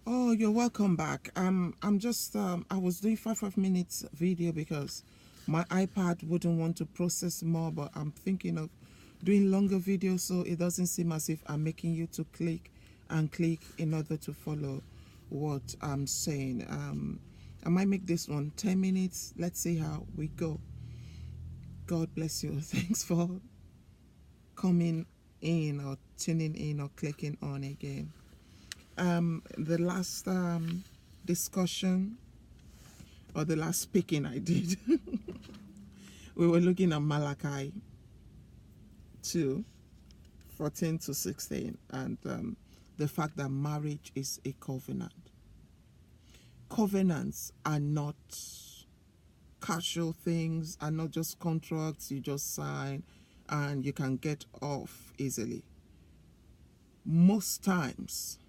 Oh, you're welcome back. I'm just I was doing five minutes video because my iPad wouldn't want to process more, but I'm thinking of doing longer videos so it doesn't seem as if I'm making you to click and click in order to follow what I'm saying. I might make this one 10 minutes. Let's see how we go. God bless you. Thanks for coming in or tuning in or clicking on again. The last discussion or the last speaking I did, we were looking at Malachi 2:14 to 16, and the fact that marriage is a covenant. Covenants are not casual things, are not just contracts you just sign and you can get off easily. Most times,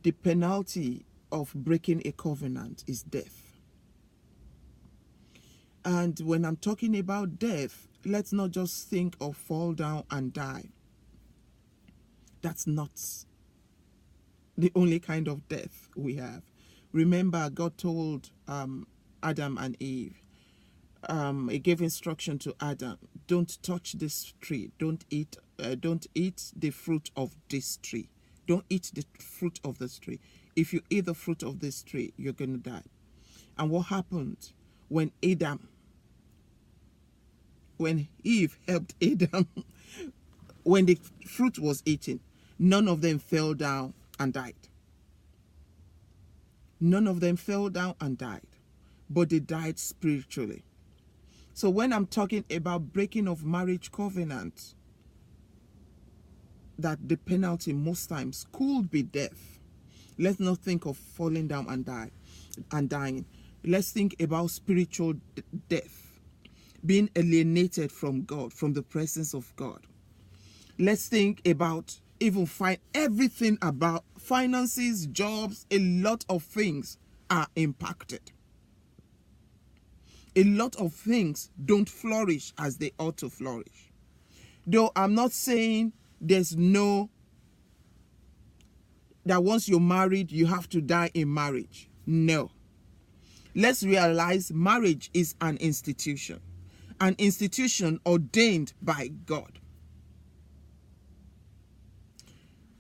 the penalty of breaking a covenant is death. And when I'm talking about death, let's not just think of fall down and die. That's not the only kind of death we have. Remember, God told Adam and Eve, he gave instruction to Adam, don't touch this tree, don't eat the fruit of this tree. Don't eat the fruit of this tree. If you eat the fruit of this tree, you're going to die. And what happened when Eve helped Adam, when the fruit was eaten, none of them fell down and died. None of them fell down and died, but they died spiritually. So when I'm talking about breaking of marriage covenant, that the penalty most times could be death. Let's not think of falling down and dying. Let's think about spiritual death, being alienated from God, from the presence of God. Let's think about even everything about finances, jobs, a lot of things are impacted. A lot of things don't flourish as they ought to flourish. Though I'm not saying that once you're married, you have to die in marriage. No. Let's realize marriage is an institution ordained by God.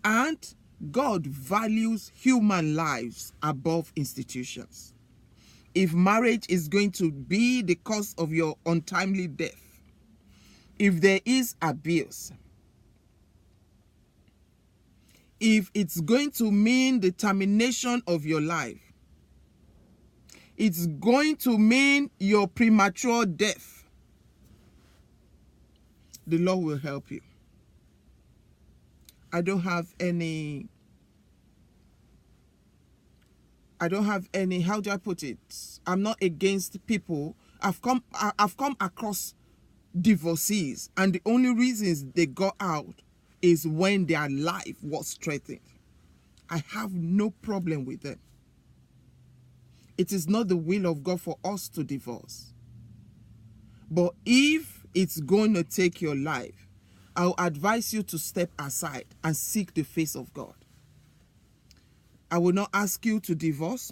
And God values human lives above institutions. If marriage is going to be the cause of your untimely death, if there is abuse, if it's going to mean the termination of your life, it's going to mean your premature death, the Lord will help you. I don't have any, how do I put it? I'm not against people. I've come across divorcees, and the only reasons they got out is when their life was threatened. I have no problem with them. It is not the will of God for us to divorce. But if it's going to take your life, I'll advise you to step aside and seek the face of God. I will not ask you to divorce.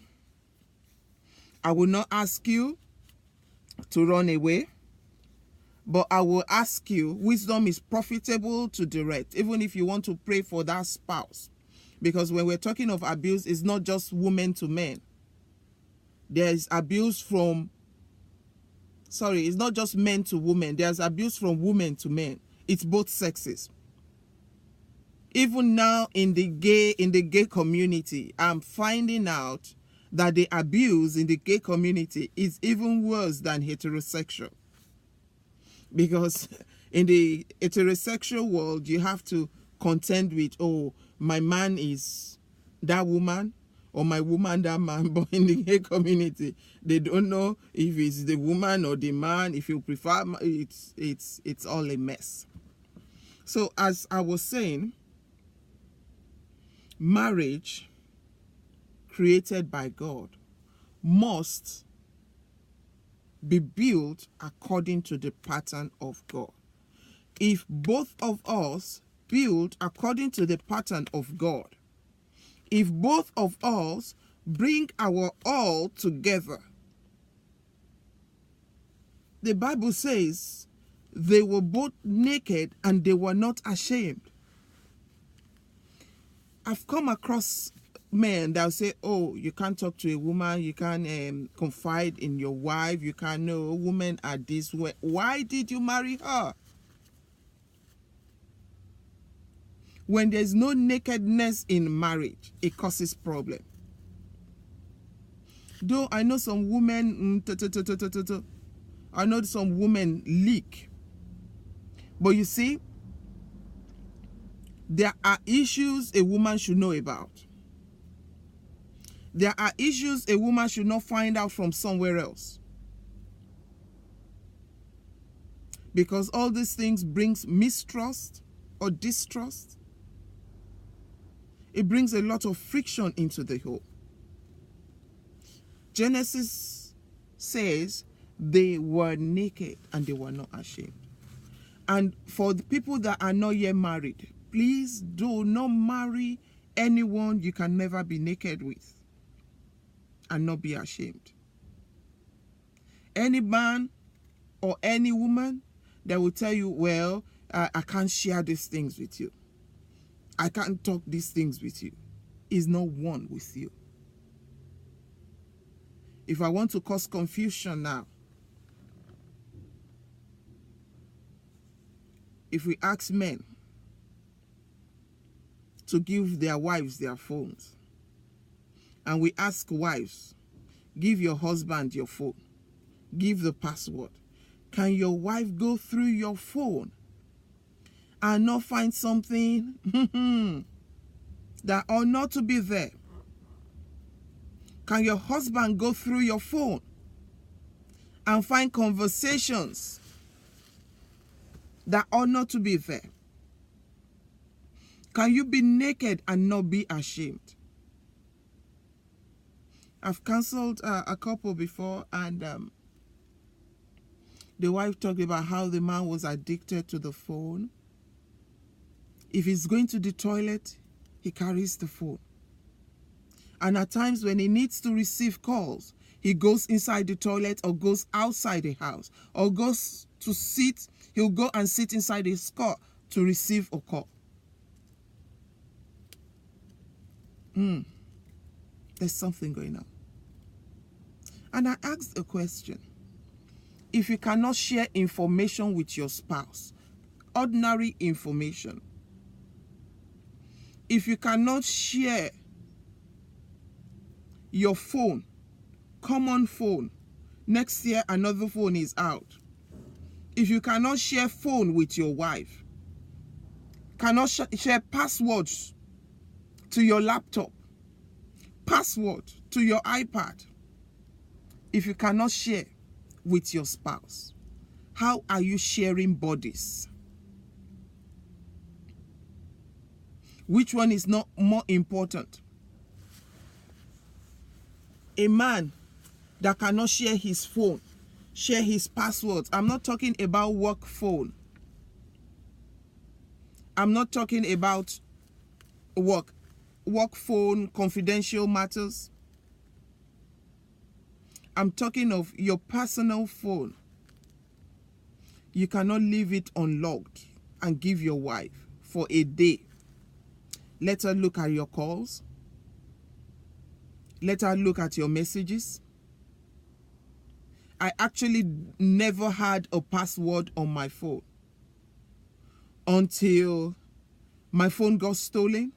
I will not ask you to run away. But I will ask you, wisdom is profitable to direct, even if you want to pray for that spouse. Because when we're talking of abuse, it's not just women to men. It's not just men to women. There's abuse from women to men. It's both sexes. Even now in the gay community, I'm finding out that the abuse in the gay community is even worse than heterosexual. Because in the heterosexual world, you have to contend with, oh, my man is that woman, or my woman that man. But in the gay community, they don't know if it's the woman or the man. If you prefer, it's all a mess. So as I was saying, marriage created by God must be built according to the pattern of God. If both of us build according to the pattern of God, if both of us bring our all together. The Bible says they were both naked and they were not ashamed. I've come across men that will say, oh, you can't talk to a woman, you can't confide in your wife, you can't know women are this way. Why did you marry her? When there's no nakedness in marriage, it causes problem. Though I know some women, I know some women leak. But you see, there are issues a woman should know about. There are issues a woman should not find out from somewhere else. Because all these things brings mistrust or distrust. It brings a lot of friction into the home. Genesis says they were naked and they were not ashamed. And for the people that are not yet married, please do not marry anyone you can never be naked with and not be ashamed. Any man or any woman that will tell you, well, I can't share these things with you, I can't talk these things with you, is not one with you. If I want to cause confusion now, if we ask men to give their wives their phones, and we ask wives, give your husband your phone, give the password, can your wife go through your phone and not find something that ought not to be there? Can your husband go through your phone and find conversations that ought not to be there? Can you be naked and not be ashamed? I've counseled a couple before, and the wife talked about how the man was addicted to the phone. If he's going to the toilet, he carries the phone. And at times when he needs to receive calls, he goes inside the toilet or goes outside the house or goes to sit. He'll go and sit inside his car to receive a call. There's something going on. And I asked a question. If you cannot share information with your spouse, ordinary information, if you cannot share your phone, common phone, next year another phone is out. If you cannot share phone with your wife, cannot share passwords to your laptop, password to your iPad, if you cannot share with your spouse, how are you sharing bodies? Which one is not more important? A man that cannot share his phone, share his passwords. I'm not talking about work phone. I'm not talking about work phone, confidential matters. I'm talking of your personal phone. You cannot leave it unlocked and give your wife for a day. Let her look at your calls. Let her look at your messages. I actually never had a password on my phone until my phone got stolen.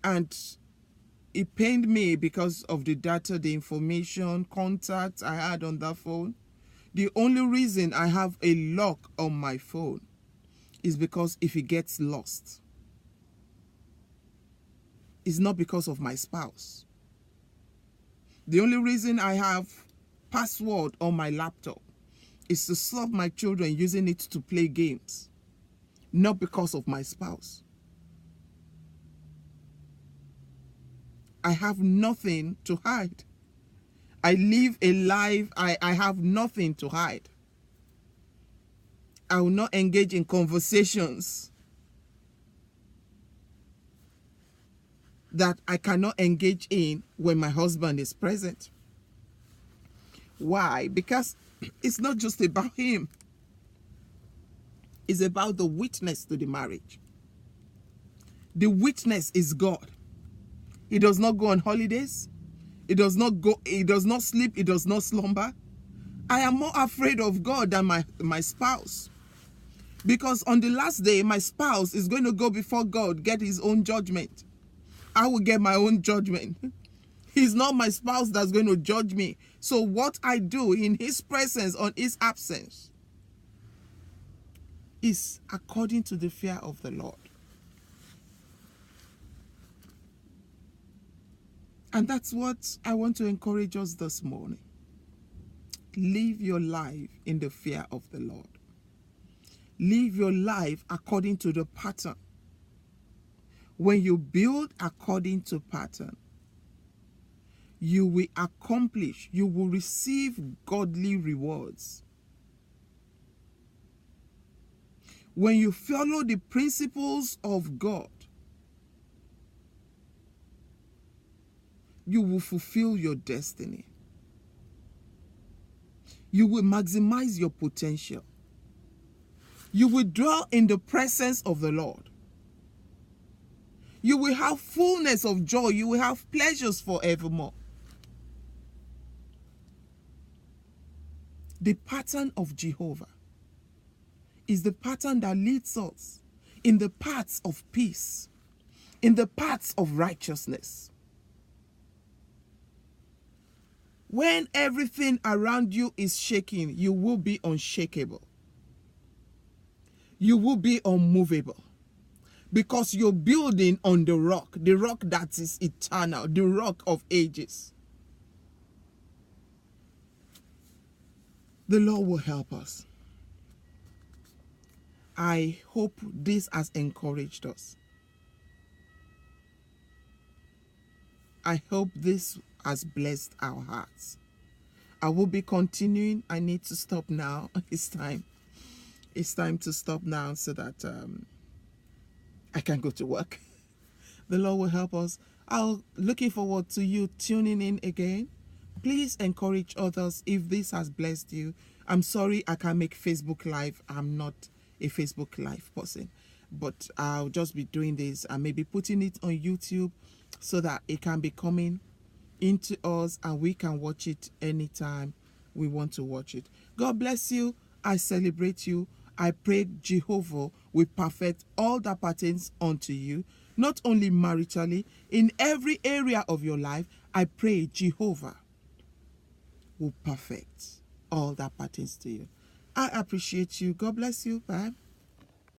And it pained me because of the data, the information, contacts I had on that phone. The only reason I have a lock on my phone is because if it gets lost, it's not because of my spouse. The only reason I have password on my laptop is to stop my children using it to play games, not because of my spouse. I have nothing to hide. I live a life, I have nothing to hide. I will not engage in conversations that I cannot engage in when my husband is present. Why? Because it's not just about him. It's about the witness to the marriage. The witness is God. He does not go on holidays. He does not sleep. He does not slumber. I am more afraid of God than my spouse. Because on the last day, my spouse is going to go before God, get his own judgment. I will get my own judgment. He's not my spouse that's going to judge me. So what I do in his presence, on his absence, is according to the fear of the Lord. And that's what I want to encourage us this morning. Live your life in the fear of the Lord. Live your life according to the pattern. When you build according to pattern, you will accomplish, you will receive godly rewards. When you follow the principles of God, you will fulfill your destiny. You will maximize your potential. You will dwell in the presence of the Lord. You will have fullness of joy. You will have pleasures forevermore. The pattern of Jehovah is the pattern that leads us in the paths of peace, in the paths of righteousness. When everything around you is shaking, you will be unshakable. You will be unmovable. Because you're building on the rock that is eternal, the rock of ages. The Lord will help us. I hope this has encouraged us. I hope this has blessed our hearts. I will be continuing. I need to stop now. It's time. It's time to stop now so that I can go to work. The Lord will help us. I'll looking forward to you tuning in again. Please encourage others if this has blessed you. I'm sorry I can't make Facebook Live. I'm not a Facebook Live person. But I'll just be doing this and maybe putting it on YouTube so that it can be coming into us and we can watch it anytime we want to watch it. God bless you. I celebrate you. I pray Jehovah will perfect all that pertains unto you, not only maritally, in every area of your life. I pray Jehovah will perfect all that pertains to you. I appreciate you. God bless you. Bye.